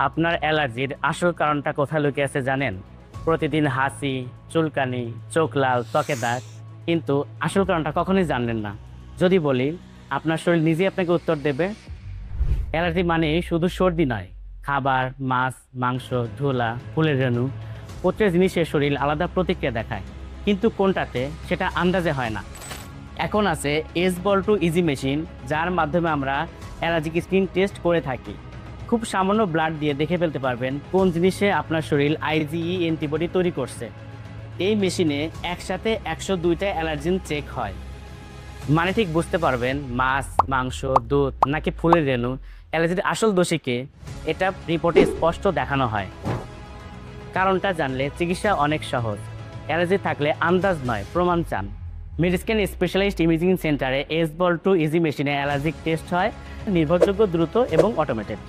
আপনার অ্যালার্জির আসল কারণটা কোথায় লুকিয়ে আছে জানেন? প্রতিদিন হাসি, চুলকানি, চোখ লাল, ত্বকে দাগ, কিন্তু আসল কারণটা কখনোই জানলেন না। যদি বলি, আপনার শরীর নিজেই আপনাকে উত্তর দেবে। অ্যালার্জি মানে শুধু সর্দি নয়, খাবার, মাছ, মাংস, ধুলা, ফুলের রেণু, প্রত্যেক জিনিসের শরীর আলাদা প্রতিক্রিয়া দেখায়, কিন্তু কোনটাতে সেটা আন্দাজে হয় না। এখন আছে S-Ball2 ইজি মেশিন, যার মাধ্যমে আমরা অ্যালার্জিক স্ক্রিন টেস্ট করে থাকি। খুব সামান্য ব্লাড দিয়ে দেখে ফেলতে পারবেন কোন জিনিসে আপনার শরীর আইজিই অ্যান্টিবডি তৈরি করছে। এই মেশিনে একসাথে 102টা অ্যালার্জেন চেক হয়, মানে ঠিক বুঝতে পারবেন মাছ, মাংস, দুধ নাকি ফুলের রেণু অ্যালার্জির আসল দোষীকে। এটা রিপোর্টে স্পষ্ট দেখানো হয়। কারণটা জানলে চিকিৎসা অনেক সহজ। অ্যালার্জি থাকলে আন্দাজ নয়, প্রমাণ চান। মেডিস্ক্যান স্পেশালিস্ট ইমেজিং সেন্টারে S-Ball2 ইজি মেশিনে অ্যালার্জিক টেস্ট হয়, নির্ভরযোগ্য, দ্রুত এবং অটোমেটেড।